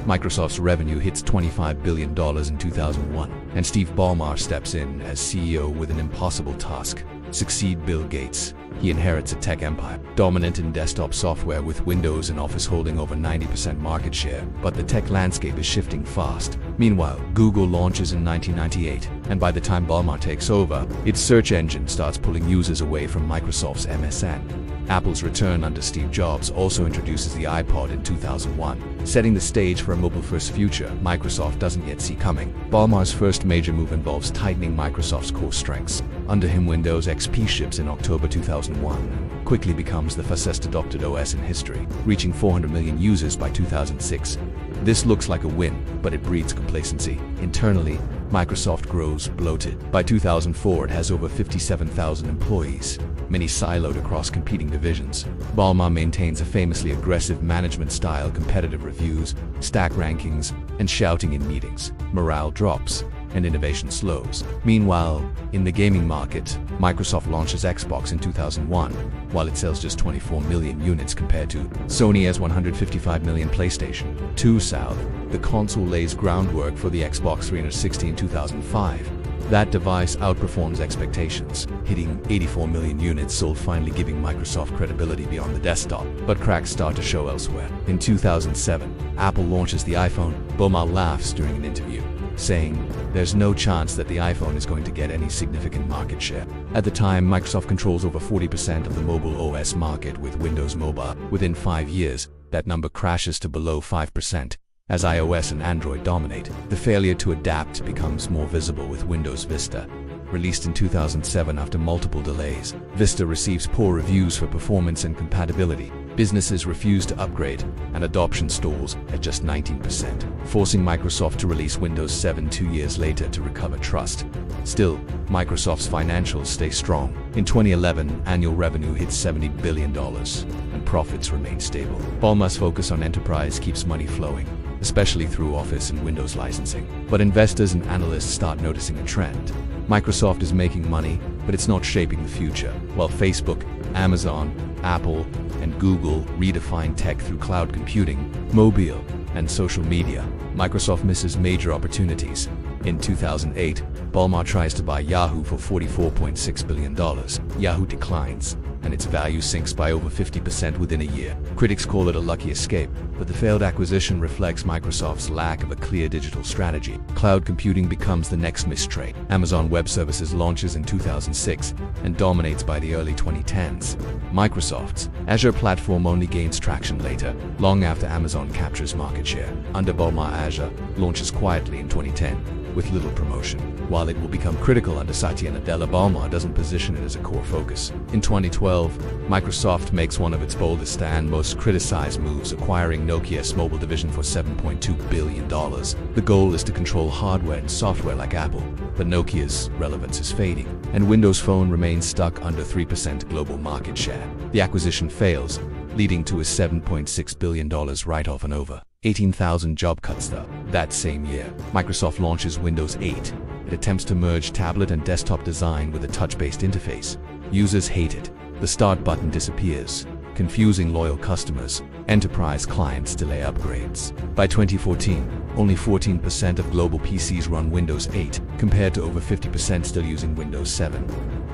Microsoft's revenue hits $25 billion in 2001, and Steve Ballmer steps in as CEO with an impossible task: succeed Bill Gates. He inherits a tech empire, dominant in desktop software with Windows and Office holding over 90% market share, but the tech landscape is shifting fast. Meanwhile, Google launches in 1998, and by the time Ballmer takes over, its search engine starts pulling users away from Microsoft's MSN. Apple's return under Steve Jobs also introduces the iPod in 2001, setting the stage for a mobile-first future Microsoft doesn't yet see coming. Ballmer's first major move involves tightening Microsoft's core strengths. Under him, Windows XP ships in October 2001 and quickly becomes the fastest adopted OS in history, reaching 400 million users by 2006. This looks like a win, but it breeds complacency. Internally, Microsoft grows bloated. By 2004, it has over 57,000 employees, many siloed across competing divisions. Ballmer maintains a famously aggressive management style, competitive reviews, stack rankings, and shouting in meetings. Morale drops, and innovation slows. Meanwhile, in the gaming market, Microsoft launches Xbox in 2001, while it sells just 24 million units compared to Sony's 155 million PlayStation 2 South. The console lays groundwork for the Xbox 360 in 2005. That device outperforms expectations, hitting 84 million units sold, finally giving Microsoft credibility beyond the desktop. But cracks start to show elsewhere. In 2007, Apple launches the iPhone. Ballmer laughs during an interview, saying there's no chance that the iPhone is going to get any significant market share. At the time, Microsoft controls over 40% of the mobile OS market with Windows Mobile. Within 5 years, that number crashes to below 5%. As iOS and Android dominate, the failure to adapt becomes more visible with Windows Vista. Released in 2007 after multiple delays, Vista receives poor reviews for performance and compatibility. Businesses refuse to upgrade, and adoption stalls at just 19%, forcing Microsoft to release Windows 7 2 years later to recover trust. Still, Microsoft's financials stay strong. In 2011, annual revenue hits $70 billion, and profits remain stable. Ballmer's focus on enterprise keeps money flowing, especially through Office and Windows licensing. But investors and analysts start noticing a trend. Microsoft is making money, but it's not shaping the future. While Facebook, Amazon, Apple, and Google redefine tech through cloud computing, mobile, and social media, Microsoft misses major opportunities. In 2008, Ballmer tries to buy Yahoo for $44.6 billion. Yahoo declines, and its value sinks by over 50% within a year. Critics call it a lucky escape, but the failed acquisition reflects Microsoft's lack of a clear digital strategy. Cloud computing becomes the next missed trade. Amazon Web Services launches in 2006 and dominates by the early 2010s. Microsoft's Azure platform only gains traction later, long after Amazon captures market share. Under Ballmer, Azure launches quietly in 2010 with little promotion. While it will become critical under Satya Nadella, Ballmer doesn't position it as a core focus. In 2012, Microsoft makes one of its boldest and most criticized moves, acquiring Nokia's mobile division for $7.2 billion. The goal is to control hardware and software like Apple, but Nokia's relevance is fading, and Windows Phone remains stuck under 3% global market share. The acquisition fails, leading to a $7.6 billion write-off and over 18,000 job cuts. That same year, Microsoft launches Windows 8. It attempts to merge tablet and desktop design with a touch-based interface. Users hate it. The start button disappears, confusing loyal customers. Enterprise clients delay upgrades. By 2014, only 14% of global PCs run Windows 8, compared to over 50% still using Windows 7.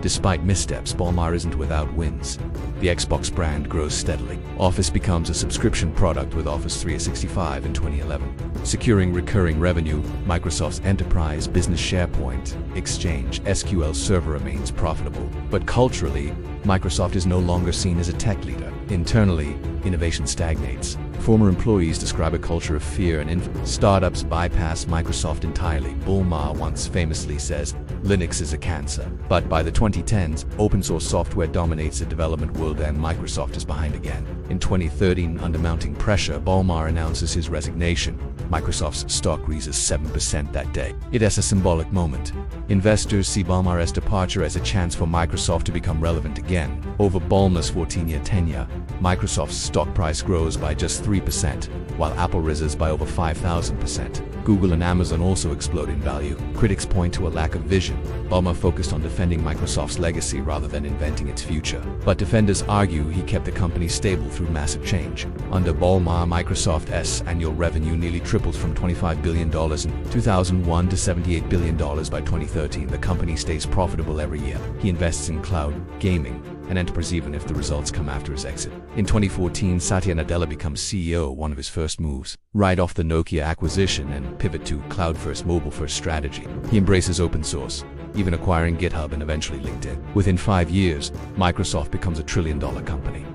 Despite missteps, Ballmer isn't without wins. The Xbox brand grows steadily. Office becomes a subscription product with Office 365 in 2011. Securing recurring revenue, Microsoft's enterprise business SharePoint, Exchange, SQL Server remains profitable. But culturally, Microsoft is no longer seen as a tech leader. Internally, innovation stagnates. Former employees describe a culture of fear and startups bypass Microsoft entirely. Ballmer once famously says, "Linux is a cancer." But by the 2010s, open source software dominates the development world and Microsoft is behind again. In 2013, under mounting pressure, Ballmer announces his resignation. Microsoft's stock rises 7% that day. It is a symbolic moment. Investors see Ballmer's departure as a chance for Microsoft to become relevant again. Over Ballmer's 14-year tenure, Microsoft's stock price grows by just 3%, while Apple rises by over 5,000%. Google and Amazon also explode in value. Critics point to a lack of vision expansion. Ballmer focused on defending Microsoft's legacy rather than inventing its future. But defenders argue he kept the company stable through massive change. Under Ballmer, Microsoft's annual revenue nearly tripled from $25 billion in 2001 to $78 billion by 2013. The company stays profitable every year. He invests in cloud, gaming, and enterprise even if the results come after his exit. In 2014, Satya Nadella becomes CEO, one of his first moves. Right off the Nokia acquisition and pivot to cloud-first, mobile-first strategy. He embraces open source, even acquiring GitHub and eventually LinkedIn. Within 5 years, Microsoft becomes a trillion-dollar company.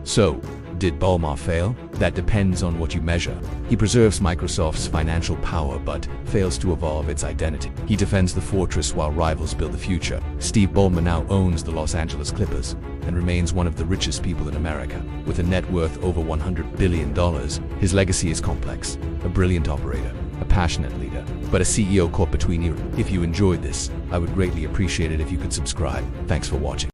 So, did Ballmer fail? That depends on what you measure. He preserves Microsoft's financial power but fails to evolve its identity. He defends the fortress while rivals build the future. Steve Ballmer now owns the Los Angeles Clippers and remains one of the richest people in America. With a net worth over $100 billion, his legacy is complex. A brilliant operator, a passionate leader, but a CEO caught between eras. If you enjoyed this, I would greatly appreciate it if you could subscribe. Thanks for watching.